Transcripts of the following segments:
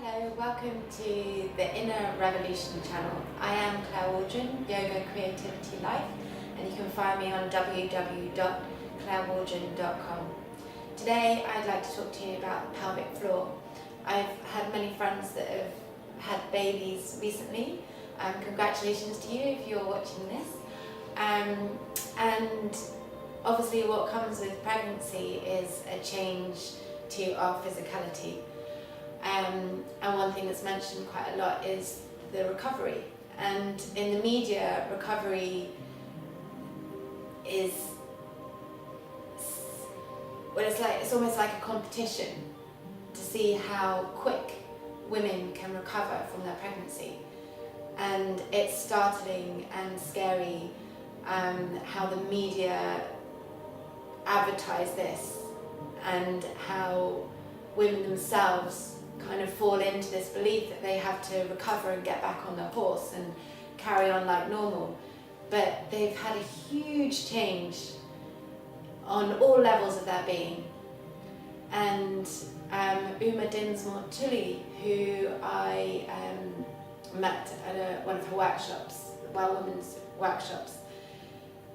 Hello, welcome to the Inner Revolution channel. I am Claire Waldron, Yoga Creativity Life, and you can find me on www.clairewaldron.com. Today I'd like to talk to you about the pelvic floor. I've had many friends that have had babies recently. Congratulations to you if you're watching this. And obviously what comes with pregnancy is a change to our physicality. And one thing that's mentioned quite a lot is the recovery. And in the media, recovery is, well, it's almost like a competition to see how quick women can recover from their pregnancy. And it's startling and scary how the media advertise this and how women themselves kind of fall into this belief that they have to recover and get back on their horse and carry on like normal. But they've had a huge change on all levels of their being. And Uma Dinsmore-Tully, who I met at one of her workshops, Well Women's workshops,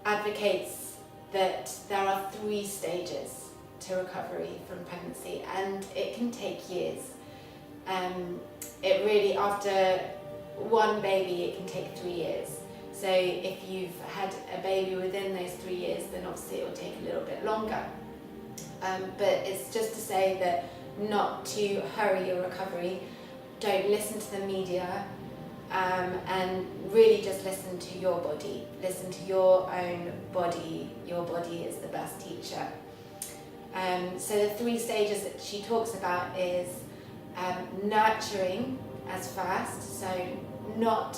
advocates that there are 3 stages to recovery from pregnancy, and it can take years. It really, after one baby, it can take 3 years. So if you've had a baby within those 3 years, then obviously it will take a little bit longer. But it's just to say that not to hurry your recovery. Don't listen to the media, and really just listen to your body. Listen to your own body. Your body is the best teacher. So the 3 stages that she talks about is nurturing as first, so not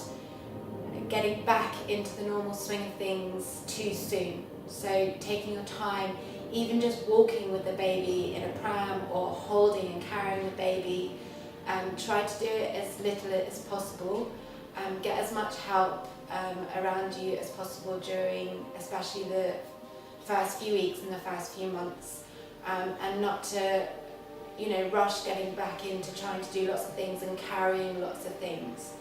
getting back into the normal swing of things too soon. So taking your time, even just walking with the baby in a pram or holding and carrying the baby. Try to do it as little as possible. Get as much help around you as possible during especially the first few weeks and the first few months. And not to, rush getting back into trying to do lots of things and carrying lots of things.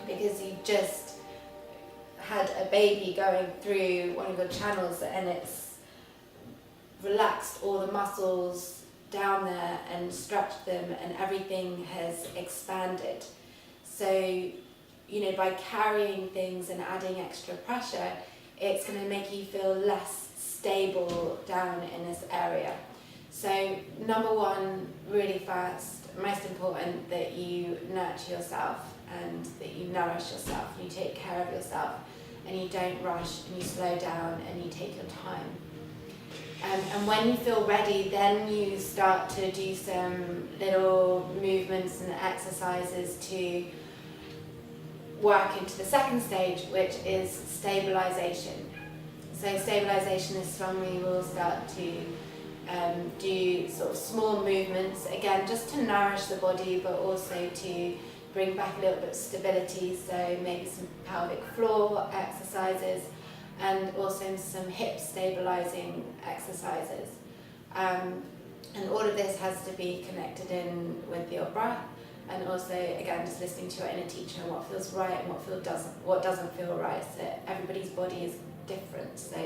Because you just had a baby going through one of your channels and it's relaxed all the muscles down there and stretched them and everything has expanded. So, by carrying things and adding extra pressure, it's going to make you feel less stable down in this area. So number 1, really first, most important, that you nurture yourself and that you nourish yourself, and you take care of yourself, and you don't rush, and you slow down, and you take your time. And when you feel ready, then you start to do some little movements and exercises to work into the 2nd stage, which is stabilisation. So stabilisation is when we will start to do sort of small movements, again just to nourish the body, but also to bring back a little bit of stability. So maybe some pelvic floor exercises and also some hip stabilizing exercises. And all of this has to be connected in with your breath, and also again just listening to your inner teacher and what feels right and what doesn't feel right. So everybody's body is different, so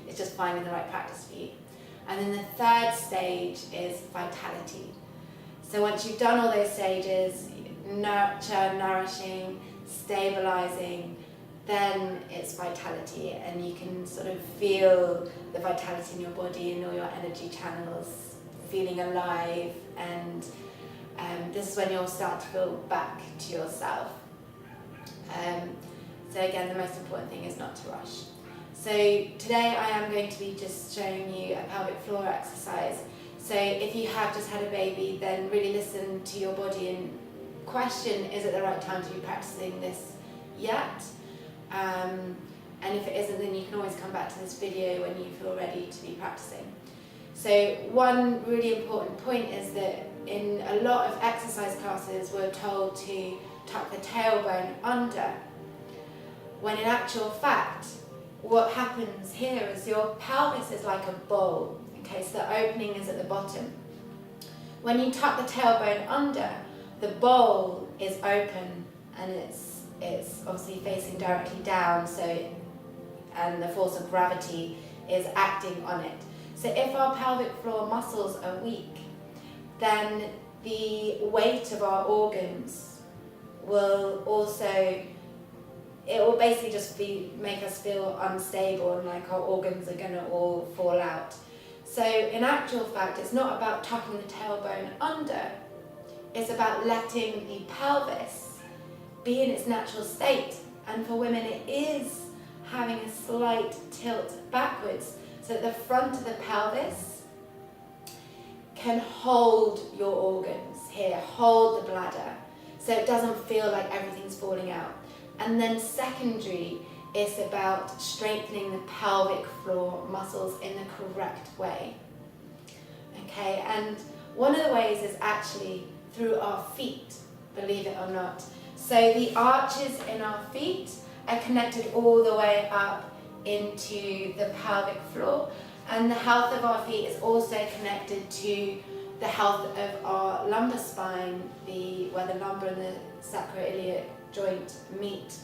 it's just finding the right practice for you. And then the 3rd stage is vitality. So once you've done all those stages, nurture, nourishing, stabilizing, then it's vitality, and you can sort of feel the vitality in your body and all your energy channels feeling alive, and this is when you'll start to feel back to yourself. So again, the most important thing is not to rush. So today I am going to be just showing you a pelvic floor exercise. So if you have just had a baby, then really listen to your body and question, is it the right time to be practicing this yet? And if it isn't, then you can always come back to this video when you feel ready to be practicing. So one really important point is that in a lot of exercise classes we're told to tuck the tailbone under, when in actual fact what happens here is your pelvis is like a bowl. Okay, so the opening is at the bottom. When you tuck the tailbone under, the bowl is open and it's obviously facing directly down, and the force of gravity is acting on it. So if our pelvic floor muscles are weak, then the weight of our organs will basically just make us feel unstable and like our organs are going to all fall out. So in actual fact, it's not about tucking the tailbone under, it's about letting the pelvis be in its natural state. And for women, it is having a slight tilt backwards so that the front of the pelvis can hold your organs here, hold the bladder, so it doesn't feel like everything's falling out. And then secondary is about strengthening the pelvic floor muscles in the correct way. Okay, and one of the ways is actually through our feet, believe it or not. So the arches in our feet are connected all the way up into the pelvic floor, and the health of our feet is also connected to the health of our lumbar spine, where the lumbar and the sacroiliac joint meet.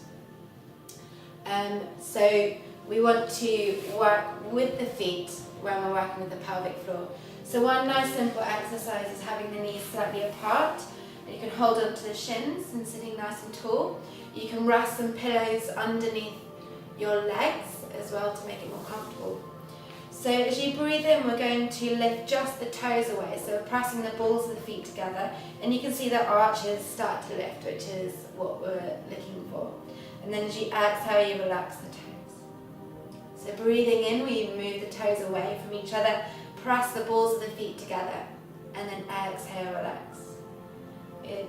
So we want to work with the feet when we're working with the pelvic floor. So one nice simple exercise is having the knees slightly apart. You can hold onto the shins and sitting nice and tall. You can rest some pillows underneath your legs as well to make it more comfortable. So as you breathe in, we're going to lift just the toes away. So we're pressing the balls of the feet together, and you can see the arches start to lift, which is what we're looking for. And then as you exhale, you relax the toes. So breathing in, we move the toes away from each other, press the balls of the feet together, and then exhale, relax.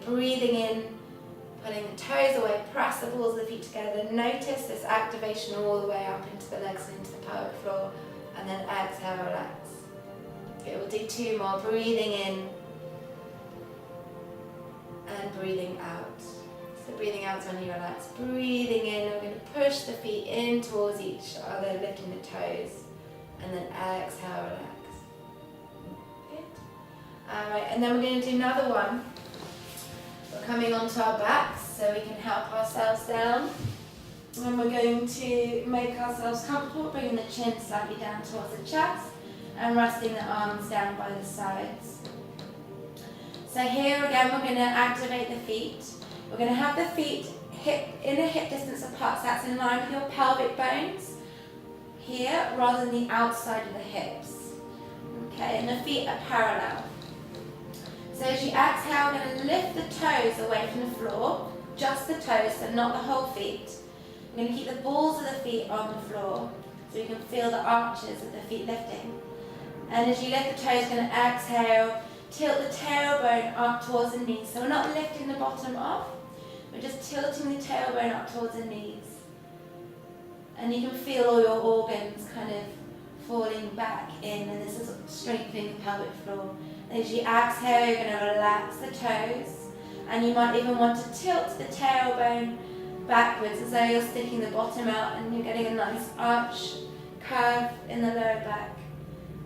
Breathing in, pulling the toes away, press the balls of the feet together. Notice this activation all the way up into the legs and into the pelvic floor, and then exhale, relax. Okay, we'll do two more. Breathing in and breathing out. So breathing out is when you relax. Breathing in, we're going to push the feet in towards each other, lifting the toes, and then exhale, relax. Good. Alright, and then we're going to do another one. We're coming onto our backs so we can help ourselves down. And we're going to make ourselves comfortable, bringing the chin slightly down towards the chest and resting the arms down by the sides. So here again, we're going to activate the feet. We're going to have the feet in a hip distance apart, so that's in line with your pelvic bones here rather than the outside of the hips. Okay, and the feet are parallel. So as you exhale, we're going to lift the toes away from the floor, just the toes, so not the whole feet. We're going to keep the balls of the feet on the floor so you can feel the arches of the feet lifting. And as you lift the toes, you're going to exhale, tilt the tailbone up towards the knees. So we're not lifting the bottom off, we're just tilting the tailbone up towards the knees. And you can feel all your organs kind of falling back in, and this is strengthening the pelvic floor. And as you exhale, you're going to relax the toes, and you might even want to tilt the tailbone backwards as though you're sticking the bottom out and you're getting a nice arch curve in the lower back.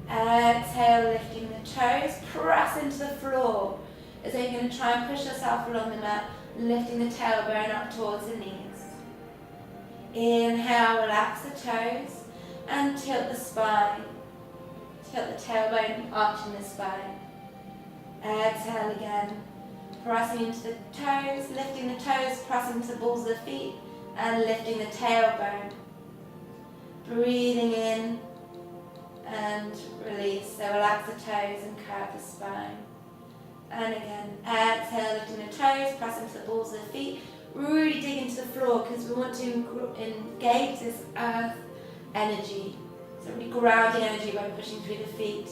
Exhale, lifting the toes, press into the floor as though you're going to try and push yourself along the mat, lifting the tailbone up towards the knees. Inhale, relax the toes and tilt the spine. Tilt the tailbone, arching the spine. Exhale again. Pressing into the toes, lifting the toes, pressing into the balls of the feet, and lifting the tailbone. Breathing in and release. So relax the toes and curve the spine. And again, exhale, lifting the toes, pressing into the balls of the feet. Really dig into the floor because we want to engage this earth energy. So really grounding energy by pushing through the feet.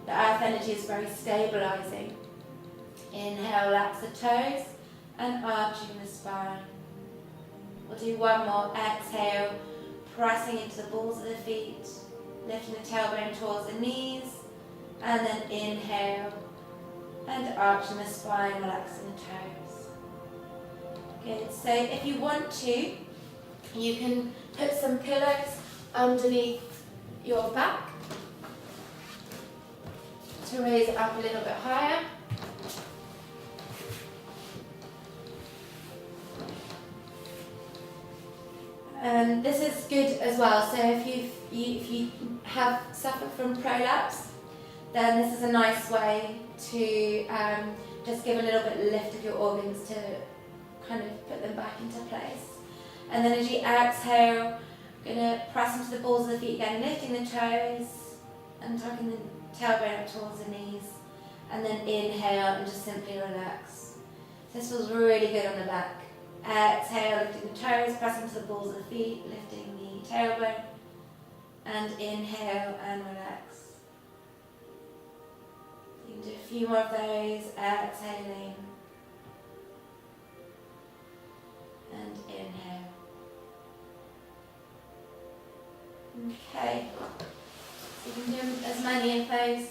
The earth energy is very stabilizing. Inhale, relax the toes and arching the spine. We'll do one more. Exhale, pressing into the balls of the feet, lifting the tailbone towards the knees, and then inhale and arching the spine, relaxing the toes. Good. So if you want to, you can put some pillows underneath your back to raise it up a little bit higher. This is good as well. So if you have suffered from prolapse, then this is a nice way to just give a little bit of lift of your organs to kind of put them back into place. And then as you exhale, you're going to press into the balls of the feet again, lifting the toes and tucking the tailbone up towards the knees. And then inhale and just simply relax. This feels really good on the back. Exhale, lifting the toes, pressing to the balls of the feet, lifting the tailbone. And inhale and relax. You can do a few more of those, exhaling. And inhale. Okay. So you can do as many of those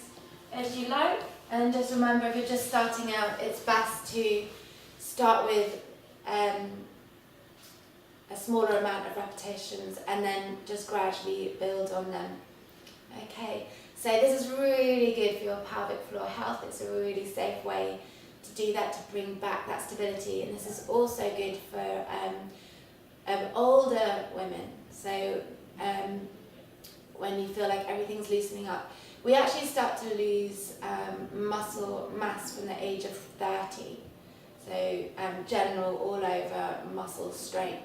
as you like. And just remember, if you're just starting out, it's best to start with a smaller amount of repetitions and then just gradually build on them. Okay, so this is really good for your pelvic floor health. It's a really safe way to do that, to bring back that stability. And this is also good for older women. So when you feel like everything's loosening up, we actually start to lose muscle mass from the age of 30. So general all over muscle strength.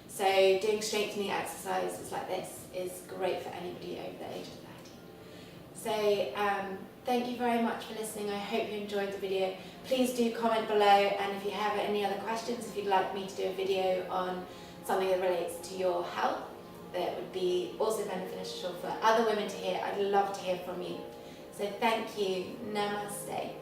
So doing strengthening exercises like this is great for anybody over the age of 30. So thank you very much for listening. I hope you enjoyed the video. Please do comment below, and if you have any other questions, if you'd like me to do a video on something that relates to your health that would be also beneficial for other women to hear, I'd love to hear from you. So thank you. Namaste.